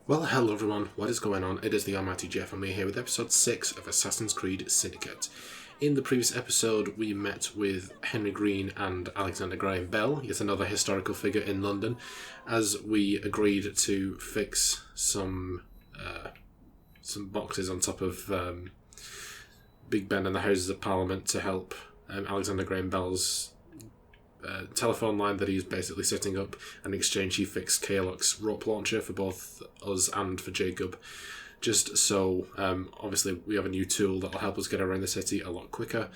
Well, hello everyone, what is going on? It is TheAlmightyGeoff and we're here with episode 6 of Assassin's Creed Syndicate. In the previous episode we met with Henry Green and Alexander Graham Bell, yet another historical figure in London, as we agreed to fix some boxes on top of Big Ben and the Houses of Parliament to help Alexander Graham Bell's telephone line that he's basically setting up. In exchange he fixed Kaylock's rope launcher for both us and for Jacob, just so obviously we have a new tool that will help us get around the city a lot quicker.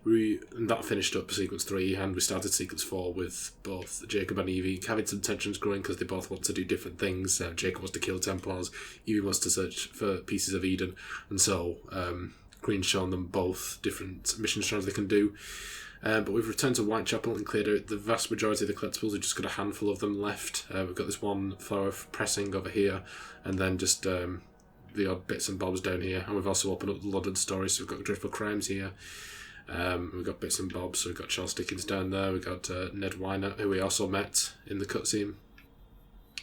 And that finished up sequence 3 and we started sequence 4 with both Jacob and Evie having some tensions growing because they both want to do different things. Jacob wants to kill Templars, Evie wants to search for pieces of Eden, and so Green's shown them both different mission strands they can do. But we've returned to Whitechapel and cleared out the vast majority of the collectibles. We've just got a handful of them left. We've got this one flower of pressing over here, and then just the odd bits and bobs down here. And we've also opened up the London story, so we've got Dreadful Crimes here. We've got bits and bobs, so we've got Charles Dickens down there. We've got Ned Weiner, who we also met in the cutscene.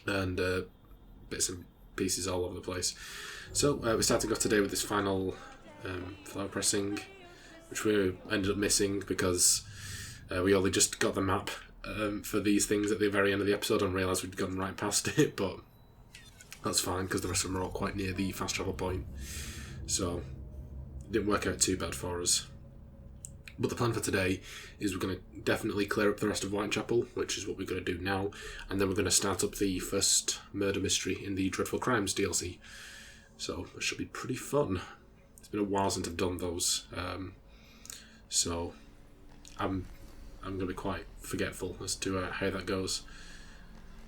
And bits and pieces all over the place. So we're starting off today with this final flower pressing, which we ended up missing because we only just got the map for these things at the very end of the episode and realised we'd gone right past it, but that's fine because the rest of them are all quite near the fast travel point, so it didn't work out too bad for us. But the plan for today is we're going to definitely clear up the rest of Whitechapel, which is what we're going to do now, and then we're going to start up the first murder mystery in the Dreadful Crimes DLC. So it should be pretty fun. It's been a while since I've done those. So I'm going to be quite forgetful as to how that goes.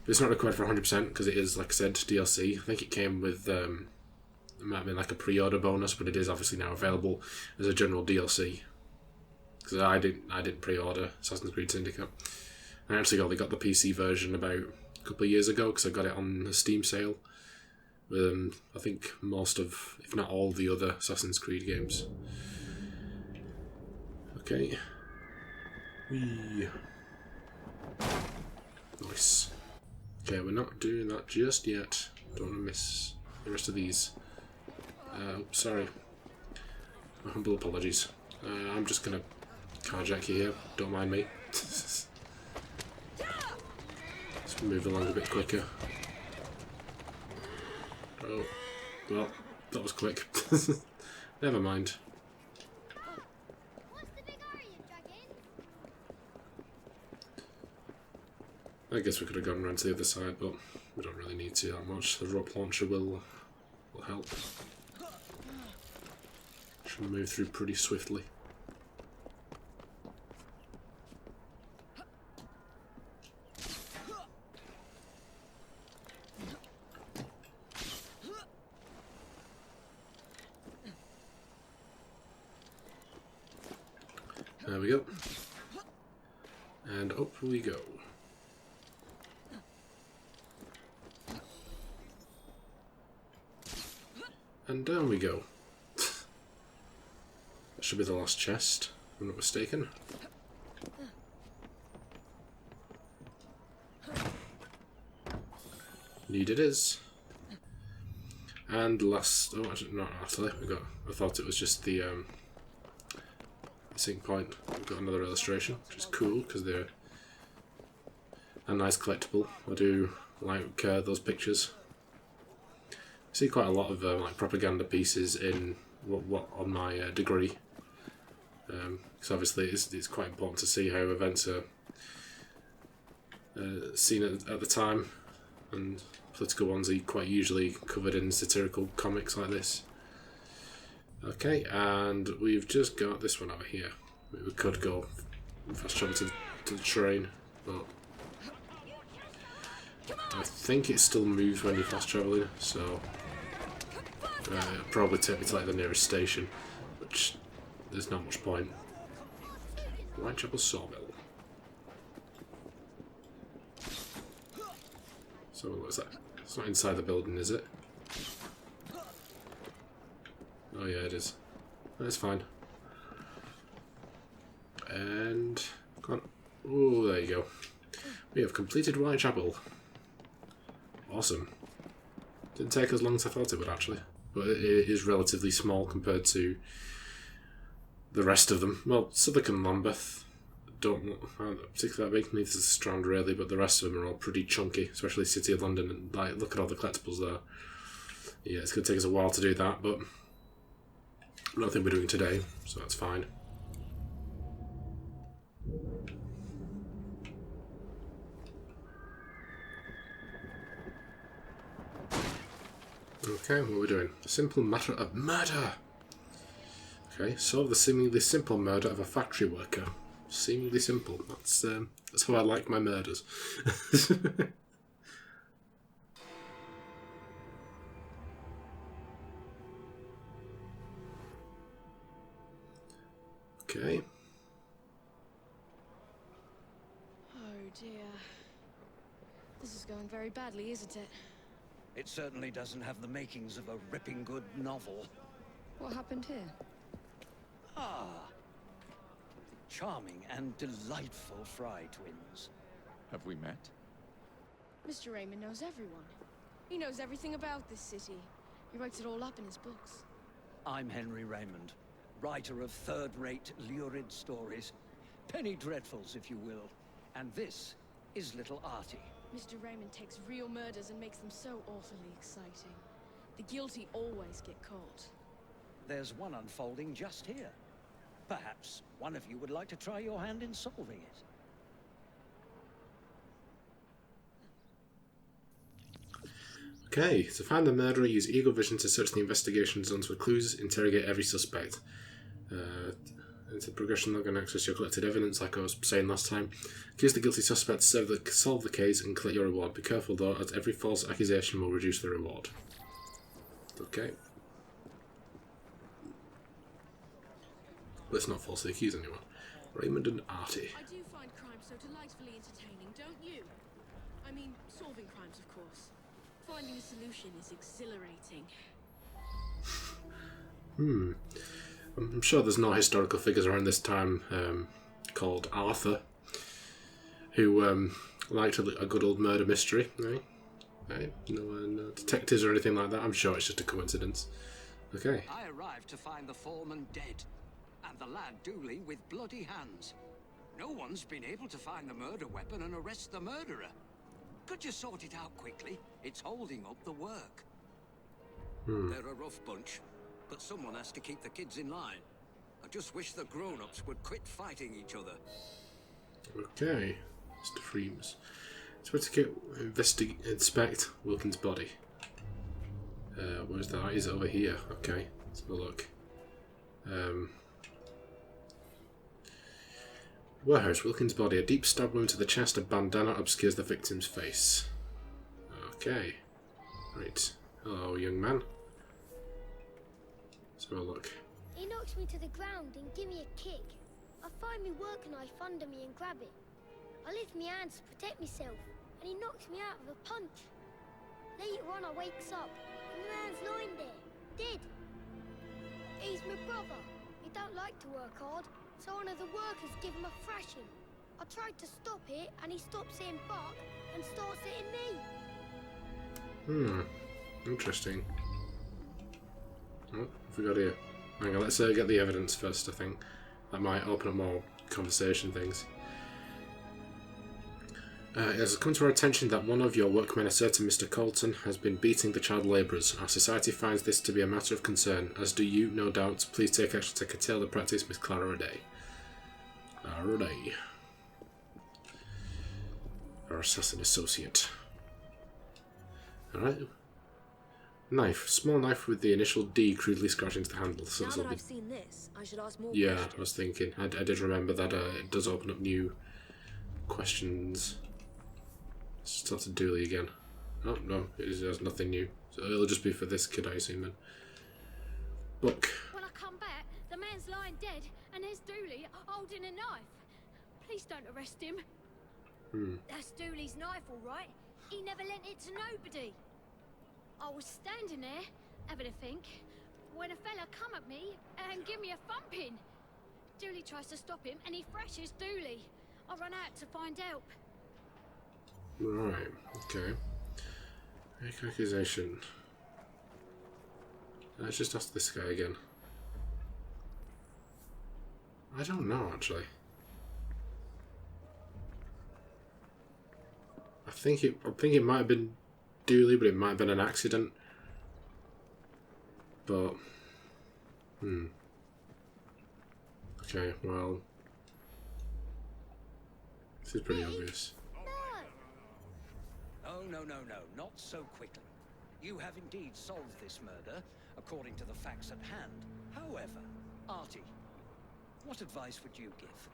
But it's not required for 100% because it is, like I said, DLC. I think it came with, it might have been like a pre-order bonus, but it is obviously now available as a general DLC. Because I didn't pre-order Assassin's Creed Syndicate. I actually only got the PC version about a couple of years ago because I got it on a Steam sale with I think most of, if not all, the other Assassin's Creed games. Okay. Whee. Nice. Okay, we're not doing that just yet. Don't want to miss the rest of these. Sorry. My humble apologies. I'm just going to carjack you here. Don't mind me. Let's move along a bit quicker. Oh, well, that was quick. Never mind. I guess we could have gone around to the other side, but we don't really need to that much. The rope launcher will help. Should move through pretty swiftly. There we go. And up we go. And down we go. That should be the last chest, if I'm not mistaken. Indeed it is. And last... oh, actually, not actually. I thought it was just the sync point. We've got another illustration, which is cool, because they're a nice collectible. I do like those pictures. I see quite a lot of like propaganda pieces in what on my degree, because obviously it's quite important to see how events are seen at the time, and political ones are quite usually covered in satirical comics like this. Okay, and we've just got this one over here. We could go fast travel to the train, but I think it still moves when you're fast travelling, so it'll probably take me to like the nearest station, which there's not much point. Whitechapel Sawmill. So what's that? It's not inside the building, is it? Oh yeah, it is. That's fine. And come on. Oh, there you go. We have completed Whitechapel. Awesome. Didn't take as long as I thought it would, actually. But it is relatively small compared to the rest of them. Well, Southwark and Lambeth aren't particularly that big. Neither is Strand, really, but the rest of them are all pretty chunky, especially City of London. And like, look at all the collectibles there. Yeah, it's going to take us a while to do that, but I don't think we're doing today, so that's fine. Okay, what are we doing? A simple matter of murder! Okay, solve the seemingly simple murder of a factory worker. Seemingly simple. That's how I like my murders. Okay. Oh dear. This is going very badly, isn't it? It certainly doesn't have the makings of a ripping good novel. What happened here? Ah, the charming and delightful Fry twins. Have we met? Mr. Raymond knows everyone. He knows everything about this city. He writes it all up in his books. I'm Henry Raymond, writer of third-rate, lurid stories. Penny dreadfuls, if you will. And this is little Artie. Mr. Raymond takes real murders and makes them so awfully exciting. The guilty always get caught. There's one unfolding just here. Perhaps one of you would like to try your hand in solving it. Okay, to find the murderer, use Eagle Vision to search the investigation zones for clues, interrogate every suspect. Into the progression log and access your collected evidence, like I was saying last time. Accuse the guilty suspect to solve the case and collect your reward. Be careful though, as every false accusation will reduce the reward. Okay. Let's not falsely accuse anyone. Raymond and Artie. I do find crime so delightfully entertaining, don't you? I mean, solving crimes, of course. Finding a solution is exhilarating. I'm sure there's no historical figures around this time called Arthur who liked a good old murder mystery, right? No detectives or anything like that. I'm sure it's just a coincidence. Okay. I arrived to find the foreman dead, and the lad Dooley with bloody hands. No one's been able to find the murder weapon and arrest the murderer. Could you sort it out quickly? It's holding up the work. They're a rough bunch, but someone has to keep the kids in line. I just wish the grown-ups would quit fighting each other. Okay, Mr. Freems. Inspect Wilkins' body. Where's that? Is it over here? Okay, let's have a look. Warehouse, Wilkins' body. A deep stab wound to the chest, a bandana obscures the victim's face. Okay. Right. Hello, young man. Let's have a look. He knocks me to the ground and give me a kick. I find me work knife under me and grab it. I lift my hands to protect myself, and he knocks me out with a punch. Later on, I wakes up, and the man's lying there, dead. He's my brother. He don't like to work hard, so one of the workers give him a thrashing. I tried to stop it, and he stops hitting Buck and starts hitting me. Interesting. What have we got here? Hang on, let's get the evidence first, I think. That might open up more conversation things. It has come to our attention that one of your workmen, a certain Mr. Colton, has been beating the child labourers. Our society finds this to be a matter of concern, as do you, no doubt. Please take action to curtail the practice, Miss Clara O'Day. Clara O'Day. Our assassin associate. Alright. Knife. Small knife with the initial D crudely scratched into the handle. So now that I've seen this, I should ask more yeah, questions. I was thinking. I did remember that it does open up new questions. Let's talk to Dooley again. Oh, no, there's nothing new. So it'll just be for this kid, I assume, then. Book. When I come back, the man's lying dead, and there's Dooley holding a knife. Please don't arrest him. That's Dooley's knife, all right. He never lent it to nobody. I was standing there, having a think, when a fella come at me and give me a thumping. Dooley tries to stop him, and he thrashes Dooley. I run out to find help. Right, okay. Make an accusation. Let's just ask this guy again. I don't know, actually. I think it might have been Dooley, but it might have been an accident. But okay, well, this is pretty obvious. Oh, no, not so quickly. You have indeed solved this murder, according to the facts at hand. However, Artie, what advice would you give?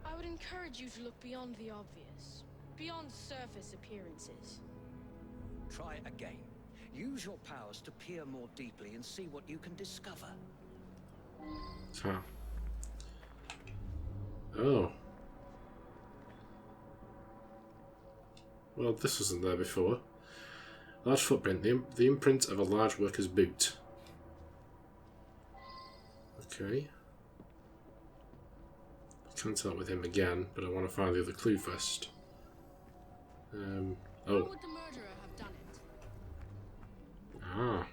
I would encourage you to look beyond the obvious, beyond surface appearances. Try again. Use your powers to peer more deeply and see what you can discover. Huh. Oh. Well, this wasn't there before. Large footprint. The imprint of a large worker's boot. Okay. Consult with him again, but I want to find the other clue first. How Oh. would the murderer have done it? Ah.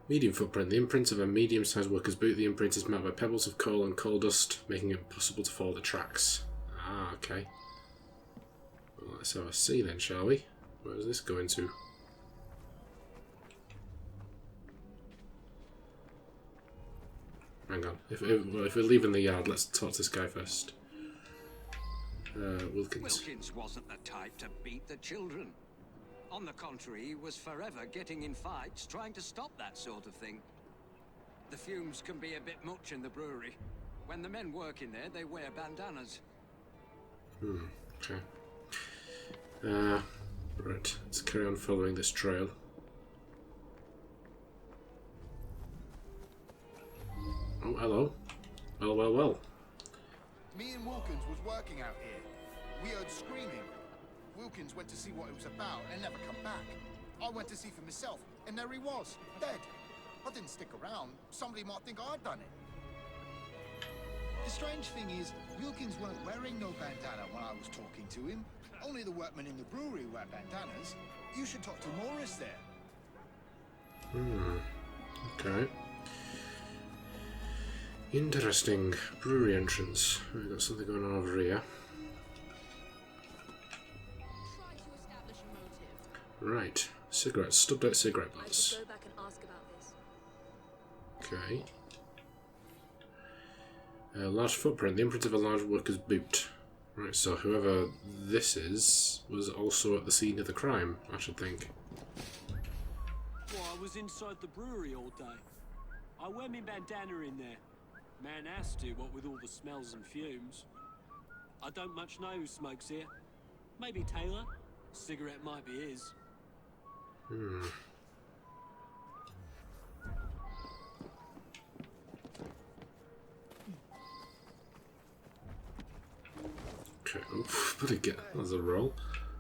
Medium footprint. The imprint of a medium-sized worker's boot. The imprint is met by pebbles of coal and coal dust, making it impossible to follow the tracks. Ah, okay. Well, let's have a see then, shall we? Where is this going to? Hang on. If we're leaving the yard, let's talk to this guy first. Wilkins. Wilkins wasn't the type to beat the children. On the contrary, he was forever getting in fights, trying to stop that sort of thing. The fumes can be a bit much in the brewery. When the men work in there, they wear bandanas. Okay. Right, let's carry on following this trail. Oh, hello. Well. Me and Wilkins was working out here. We heard screaming. Wilkins went to see what it was about and never come back. I went to see for myself, and there he was, dead. I didn't stick around. Somebody might think I'd done it. The strange thing is, Wilkins weren't wearing no bandana when I was talking to him. Only the workmen in the brewery wear bandanas. You should talk to Morris there. Okay. Interesting. Brewery entrance. We've got something going on over here. Try to establish a motive. Right. Cigarettes. Stubbed out cigarette I butts. should go back and ask about this. Okay. Large footprint. The imprint of a large worker's boot. Right, so whoever this is was also at the scene of the crime, I should think. Well, I was inside the brewery all day. I wear me bandana in there. Man has to, what with all the smells and fumes. I don't much know who smokes here. Maybe Taylor? Cigarette might be his. Okay, oof, better get that as a roll.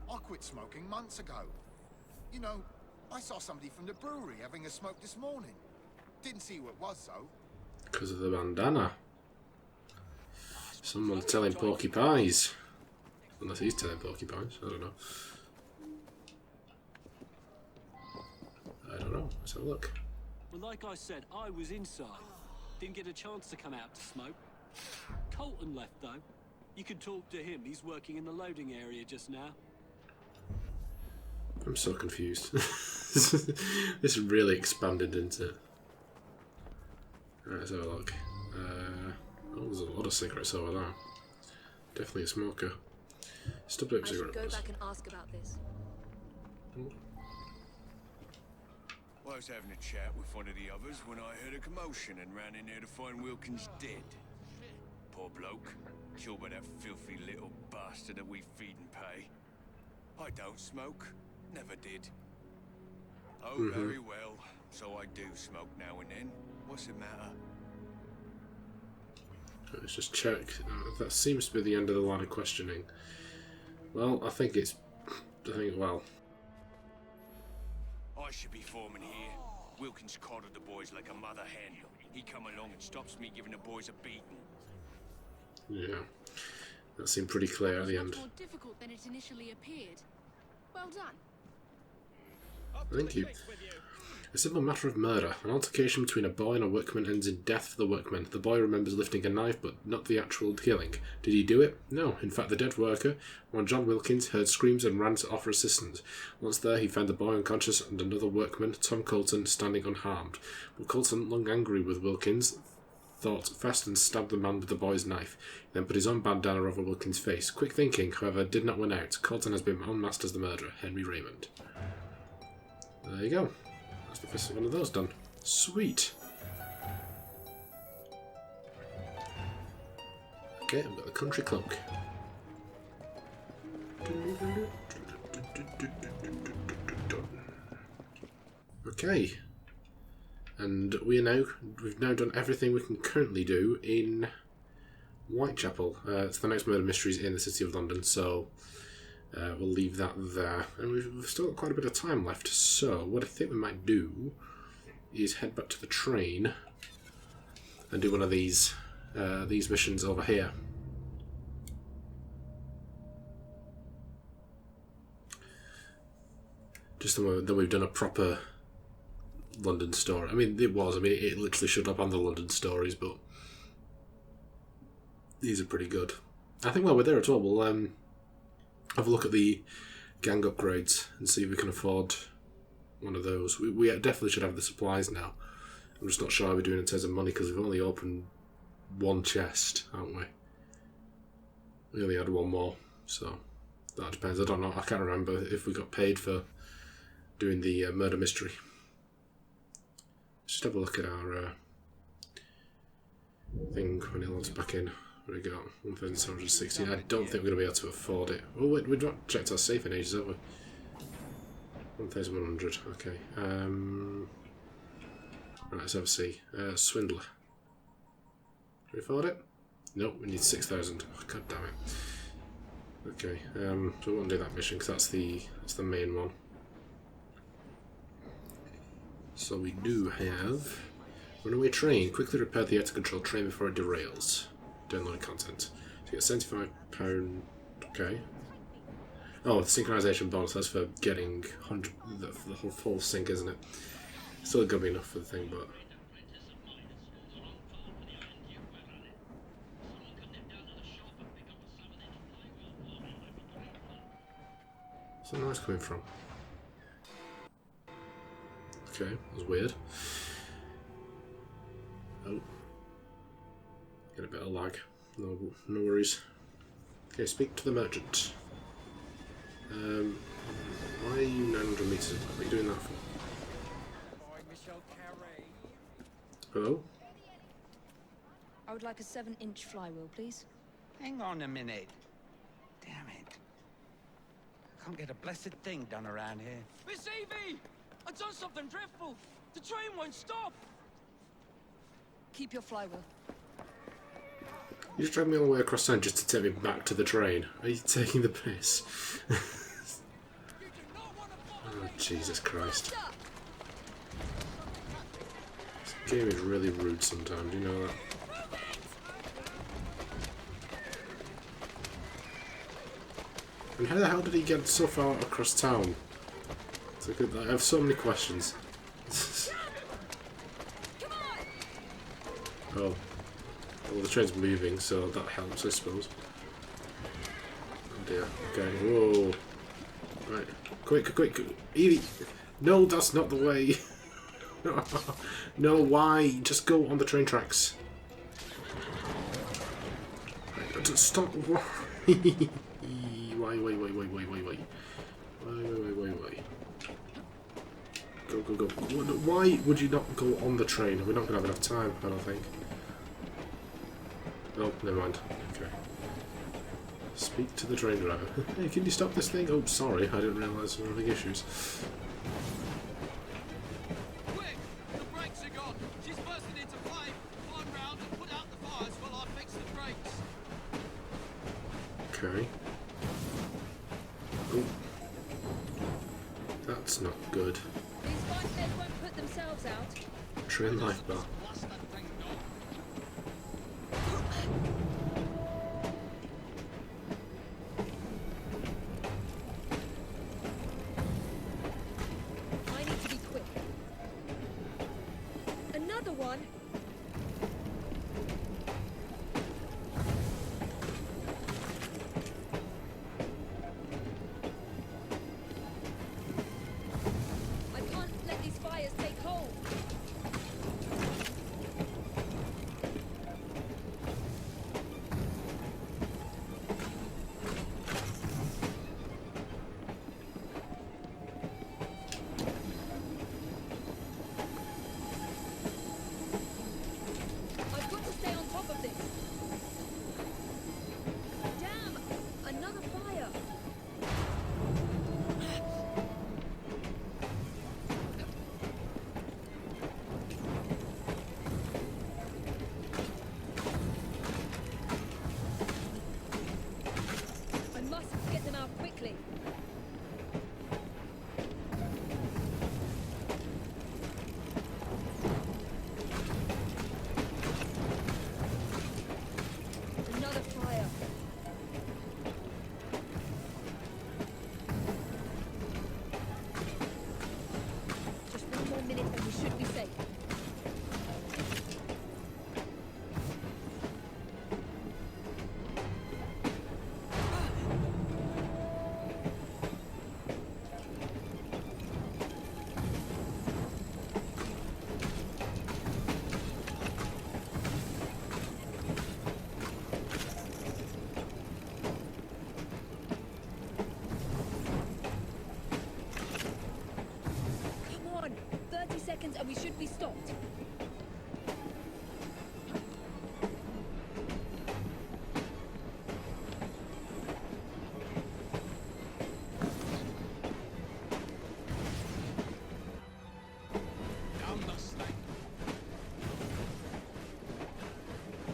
I quit smoking months ago. You know, I saw somebody from the brewery having a smoke this morning. Didn't see who it was, though. Because of the bandana. Someone's telling Porky Pies. Unless he's telling Porky Pies, I don't know. Let's have a look. Well, like I said, I was inside. Didn't get a chance to come out to smoke. Colton left, though. You can talk to him. He's working in the loading area just now. I'm so confused. This really expanded into... Alright, let's have a look. Oh, there's a lot of cigarettes over there. Definitely a smoker. Stubbed out I should cigarette go butts. back and ask about this. Well, I was having a chat with one of the others when I heard a commotion and ran in there to find Wilkins dead. Poor bloke, killed by that filthy little bastard that we feed and pay. I don't smoke, never did. Oh, very well. So I do smoke now and then. What's the matter? Let's just check. That seems to be the end of the line of questioning. Well, I think, well... I should be foreman here. Wilkins coddled the boys like a mother hen. He come along and stops me giving the boys a beating. Yeah. That seemed pretty clear at the end. Much more difficult than it initially appeared. Well done. I Thank you. A simple matter of murder. An altercation between a boy and a workman ends in death for the workman. The boy remembers lifting a knife, but not the actual killing. Did he do it? No. In fact, the dead worker, one John Wilkins, heard screams and ran to offer assistance. Once there, he found the boy unconscious and another workman, Tom Colton, standing unharmed. But Colton, long angry with Wilkins, thought fast and stabbed the man with the boy's knife. He then put his own bandana over Wilkins' face. Quick thinking, however, did not win out. Colton has been unmasked as the murderer, Henry Raymond. There you go. That's the first one of those done. Sweet. Okay, I've got the country cloak. Okay. And we've now done everything we can currently do in Whitechapel. It's the next murder mysteries in the City of London, so we'll leave that there. And we've still got quite a bit of time left, so what I think we might do is head back to the train and do one of these missions over here. Just then we've done a proper London story. I mean, it literally showed up on the London stories, but these are pretty good. I think while we're there as well, we'll have a look at the gang upgrades and see if we can afford one of those. We definitely should have the supplies now. I'm just not sure how we're doing in terms of money because we've only opened one chest, haven't we? We only had one more, so that depends. I don't know. I can't remember if we got paid for doing the murder mystery. Just have a look at our thing when it loads back in. What do we got? 1,716. I don't think we're going to be able to afford it. Oh, wait, we've not checked our safe in ages, have we? 1,100. Okay. Right, let's have a see. Swindler. Can we afford it? Nope, we need 6,000. Oh, God damn it. Okay. So we won't do that mission because that's the main one. So we do have runaway train. Quickly repair the out-of-control train before it derails. Download content. So you get £75. Okay. Oh, the synchronization bonus. That's for getting 100. The whole full sync, isn't it? Still gonna be enough for the thing, but. Where's the noise coming from? Okay, that was weird. Oh. Get a bit of lag. No worries. Okay, speak to the merchant. Why are you 900 meters? What are you doing that for? Hello? I would like a 7-inch flywheel, please. Hang on a minute. Damn it. I can't get a blessed thing done around here. Miss Evie! I've done something dreadful! The train won't stop! Keep your flywheel. You just dragged me all the way across town just to take me back to the train. Are you taking the piss? Oh, Jesus Christ. This game is really rude sometimes, you know that? And how the hell did he get so far across town? It's like, I have so many questions. Oh. Well, the train's moving, so that helps, I suppose. Oh dear. Okay. Whoa. Right. Quick. Evie! No, that's not the way. No, why? Just go on the train tracks. Right, stop. Why? Wait. Go. Why would you not go on the train? We're not going to have enough time, I don't think. Oh, never mind. Okay. Speak to the train driver. Hey, can you stop this thing? Oh, sorry, I didn't realise there were big issues. Quick! The brakes are gone! She's bursting into flame! Climb round and put out the fires while I fix the brakes! Okay. Oh. That's not good. These bipeds won't put themselves out. Train life bar. one. I can't let these fires take hold. I've got to stay on top of this. Damn! Another fire! I must get them out quickly. Another fire. Just one more minute and we should be safe. Come on! 30 seconds and we should be stopped.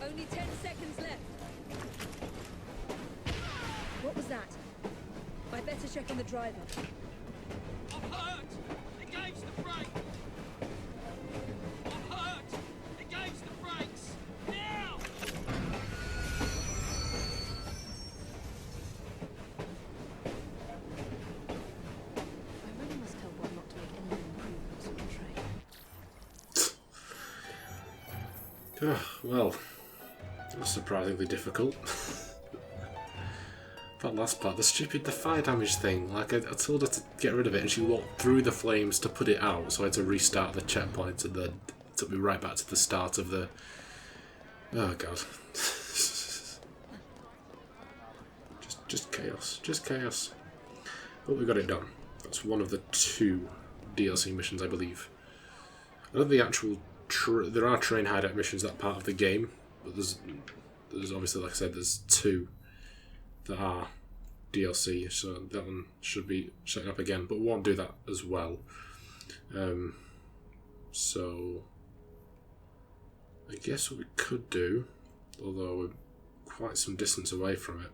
Only 10 seconds left. What was that? I better check on the driver. I'm hurt! Engage the brake! I'm hurt! Engage the brakes! Now! I really must tell Bob not to make any improvements on the train. Well, that was surprisingly difficult. That last part, the fire damage thing, like I told her to get rid of it and she walked through the flames to put it out, so I had to restart the checkpoint and then it took me right back to the start of the... Oh god. just chaos, just chaos. But we got it done. That's one of the 2 DLC missions, I believe. I don't know the actual... there are train hideout missions, that part of the game, but there's obviously, like I said, there's 2 that are DLC, so that one should be set up again, but we won't do that as well. So I guess what we could do, although we're quite some distance away from it.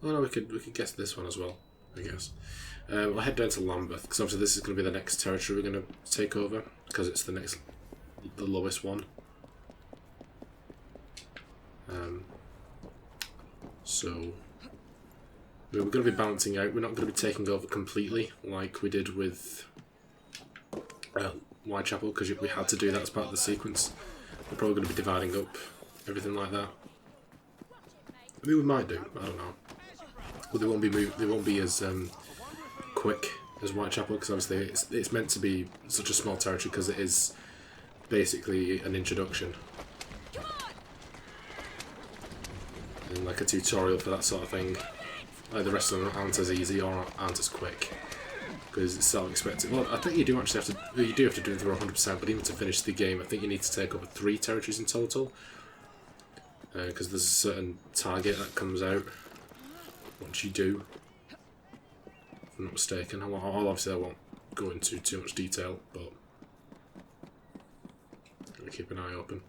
Oh no, we could guess this one as well, I guess. We'll head down to Lambeth, because obviously this is going to be the next territory we're going to take over, because it's the lowest one. So we're going to be balancing out. We're not going to be taking over completely like we did with Whitechapel, because we had to do that as part of the sequence. We're probably going to be dividing up everything like that. I mean, we might do. I don't know. But they won't be as quick as Whitechapel, because obviously it's meant to be such a small territory because it is basically an introduction. And like a tutorial for that sort of thing. Like the rest of them aren't as easy or aren't as quick, because it's self-expected. Well, I think you do actually have to. You do have to do it through 100%, but even to finish the game, I think you need to take over 3 territories in total, because there's a certain target that comes out once you do. If I'm not mistaken. Obviously, I won't go into too much detail, but gotta keep an eye open.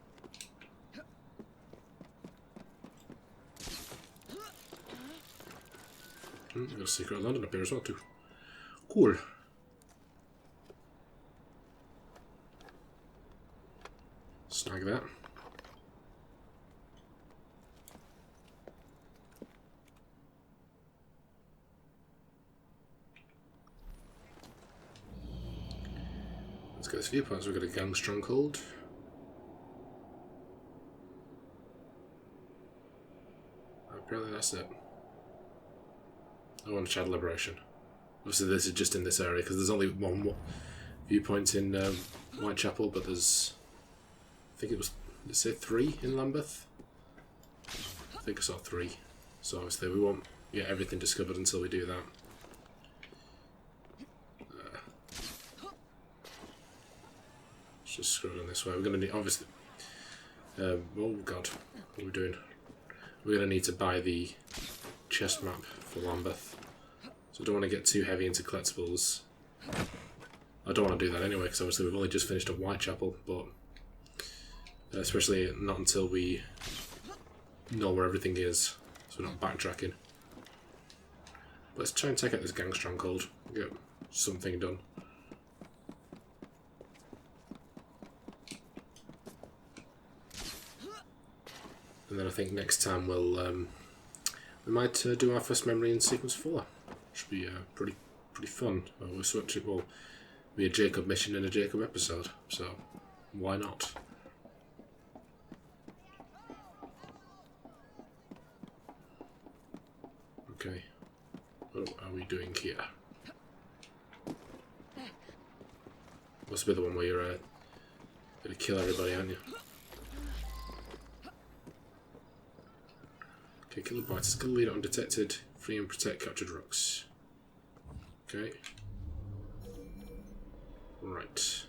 We've got a secret London up here as well too. Cool. Snag that. Let's get this viewpoint. So we've got a gang stronghold. Apparently that's it. I want child liberation. Obviously this is just in this area because there's only one viewpoint in Whitechapel, but there's, I think it was, did it say 3 in Lambeth? I think I saw 3. So obviously we won't get everything discovered until we do that. Let's just scroll on this way. We're going to need, obviously, oh god, what are we doing? We're going to need to buy the chest map for Lambeth. So I don't want to get too heavy into collectibles. I don't want to do that anyway, because obviously we've only just finished at Whitechapel, but especially not until we know where everything is, so we're not backtracking. Let's try and take out this gang stronghold, get something done. And then I think next time we'll we might do our first memory in sequence 4. Should be pretty fun. We'll switch it. Will be a Jacob mission and a Jacob episode. So why not? Okay. What are we doing here? Must be the one where you're gonna kill everybody, aren't you? Okay, kill the biter, skill leader undetected, free and protect captured rocks. Okay. Right.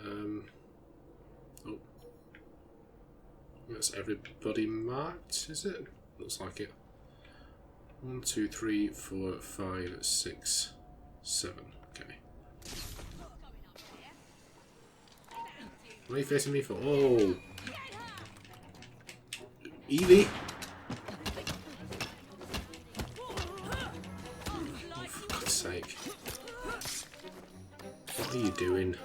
Oh. That's everybody marked, is it? Looks like it. 1, 2, 3, 4, 5, 6, 7. Okay. What are you facing me for? Oh! Evie! Oh, for God's sake. What are you doing?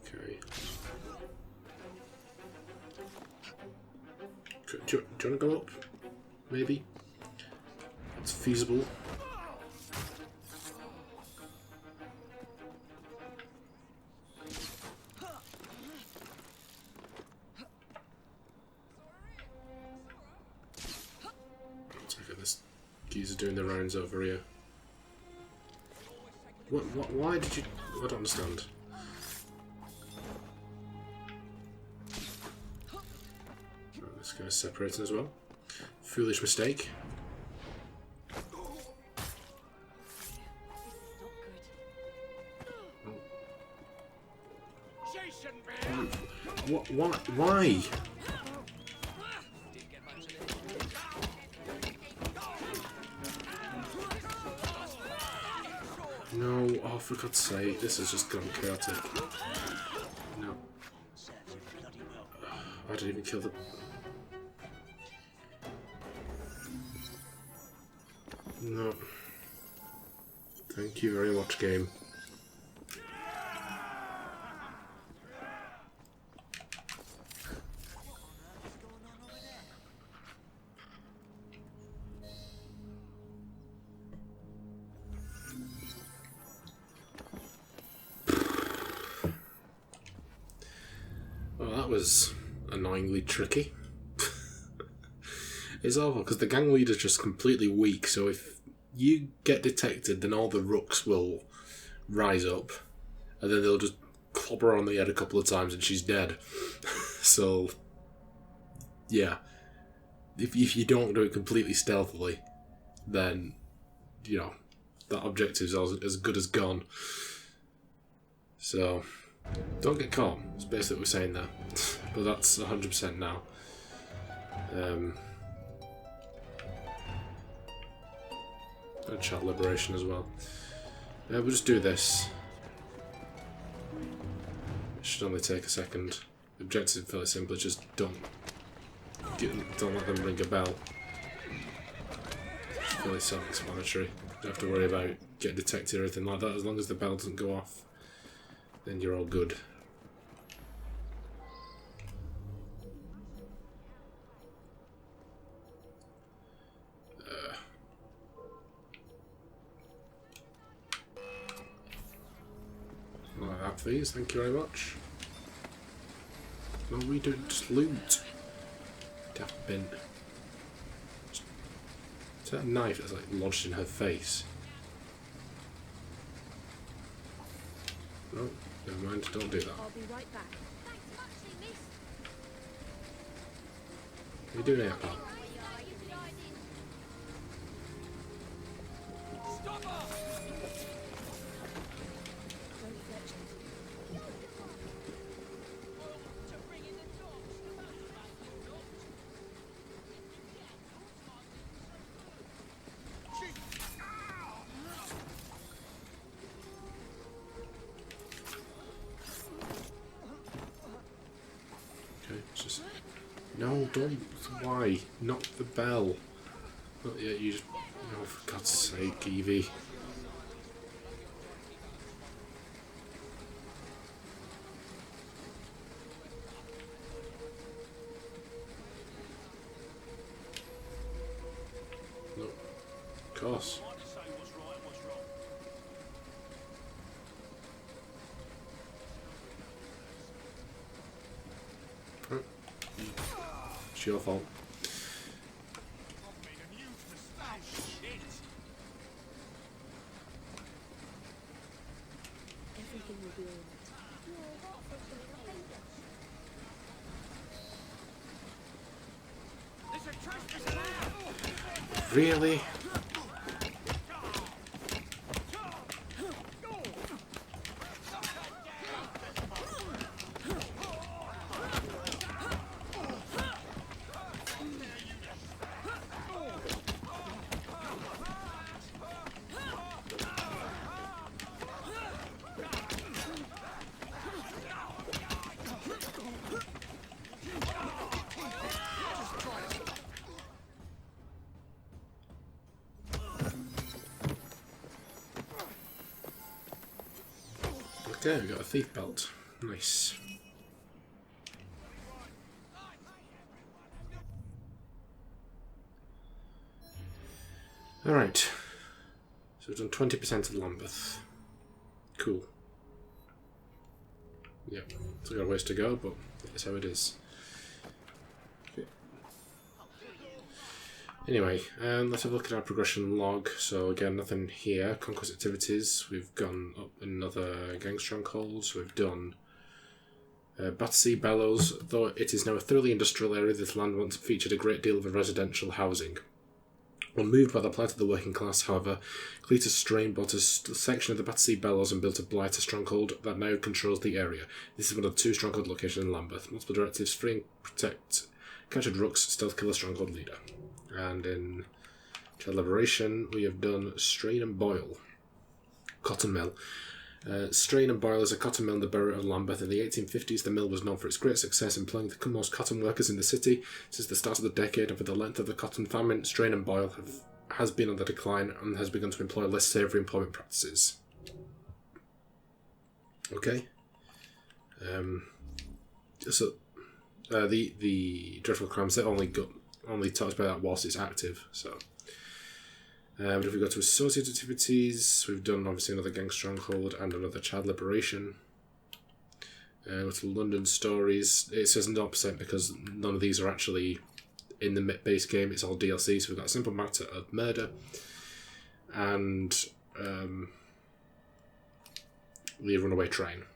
Okay. Do you want to go up? Maybe? It's feasible. Geezer doing the rounds over here. What, why did you... I don't understand. Right, this guy's separating as well. Foolish mistake. What? Why? No, oh for God's sake, this has just gone chaotic. No. I didn't even kill the... No. Thank you very much, game. Was annoyingly tricky. It's awful because the gang leader's just completely weak, so if you get detected then all the rooks will rise up and then they'll just clobber her on the head a couple of times and she's dead. So yeah, if you don't do it completely stealthily then you know that objective's as good as gone. So don't get caught, that's basically what we're saying there. But that's 100% now. And child liberation as well. We'll just do this. It should only take a second. The objective is fairly simple, just don't let them ring a bell. It's fairly self-explanatory. You don't have to worry about getting detected or anything like that. As long as the bell doesn't go off, then you're all good. scrap these, thank you very much. No, we don't just loot. Daft bin. Is that a knife that's like lodged in her face? No, never mind, don't do that. I'll be right back. What are you doing here, pal? Okay, it's just... No, don't. Why? Not the bell. Not yet, you just... Oh, for God's sake, Evie. No. Of course. It's your fault. Everything will be alright. Really? Okay, we got a thief belt. Nice. Alright. So we've done 20% of Lambeth. Cool. Yep. Still got a ways to go, but that's how it is. Okay. Anyway, let's have a look at our progression log. So again, nothing here. Conquest activities. We've gone up another gang strongholds. We've done Battersea Bellows. Though it is now a thoroughly industrial area, this land once featured a great deal of residential housing. Unmoved by the plight of the working class, however, Cletus Strain bought a section of the Battersea Bellows and built a blighter stronghold that now controls the area. This is one of the 2 stronghold locations in Lambeth. Multiple directives: free and protect captured rooks, stealth killer, stronghold leader. And in Child Liberation, we have done Strain and Boyle. Cotton Mill. Strain and Boyle is a cotton mill in the borough of Lambeth. In the 1850s, the mill was known for its great success employing the most cotton workers in the city. Since the start of the decade and for the length of the cotton famine, Strain and Boyle has been on the decline and has begun to employ less savoury employment practices. Okay. The dreadful crimes that only talks about that whilst it's active. So. But if we go to associate activities, we've done obviously another gang stronghold and another child liberation. Go to London stories. It says 0% because none of these are actually in the base game. It's all DLC. So we've got a simple matter of murder and the runaway train.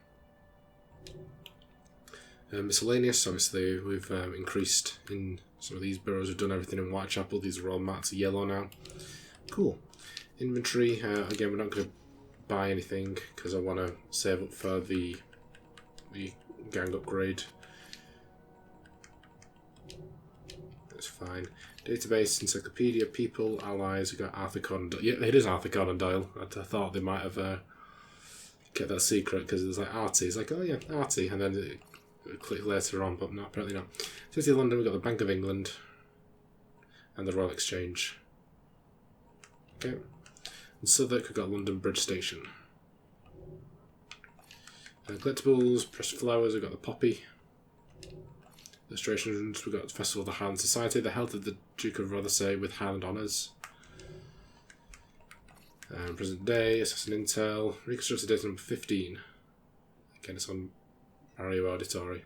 Miscellaneous. Obviously, we've increased in some of these boroughs. We've done everything in Whitechapel. These are all marked yellow now. Cool. Inventory, again, we're not going to buy anything because I want to save up for the gang upgrade. That's fine. Database, encyclopedia, people, allies, we've got Arthur Conan Doyle. Yeah, it is Arthur Conan Doyle. I thought they might have kept that secret because it was like Artie. It's like, oh yeah, Artie. And then it clicked later on, but no, apparently not. City of London, we've got the Bank of England and the Royal Exchange. Okay. In Southwark, we've got London Bridge Station. Collectables, pressed flowers, we've got the poppy. Illustrations, we've got Festival of the Highland Society, the health of the Duke of Rothesay with Highland Honours. Present day, Assassin Intel, reconstructed data number 15. Again, it's on Mario Auditory.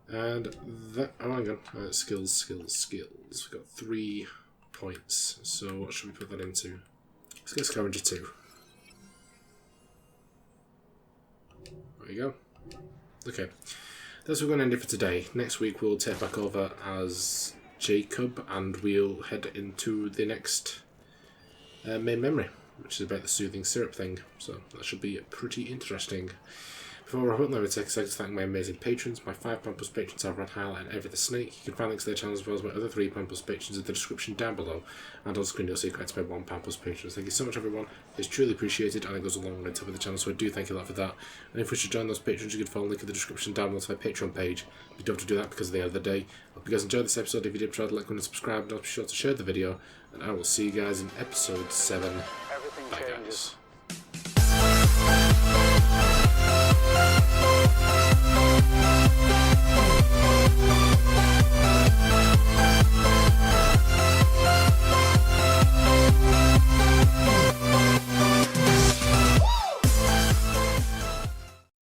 And that, oh hang on, skills. We've got 3 points, so what should we put that into? Let's get Scavenger 2. There you go. Okay, that's what we're going to end it for today. Next week we'll take back over as Jacob, and we'll head into the next main memory, which is about the soothing syrup thing, so that should be pretty interesting. Before I wrap up, I would take a second to thank my amazing patrons. My 5 Pampus patrons are Red Highlight and Every the Snake. You can find links to their channels as well as my other 3 Pampus patrons in the description down below. And on screen you'll see credits by 1 Pampus patrons. Thank you so much everyone, it's truly appreciated and it goes a long way to help the channel, so I do thank you a lot for that. And if we should join those patrons, you can follow the link in the description down below to my Patreon page. You don't have to do that because at the end of the day, I hope you guys enjoyed this episode. If you did, try to like, comment and subscribe, and be sure to share the video. And I will see you guys in episode 7. Everything Bye changes. guys.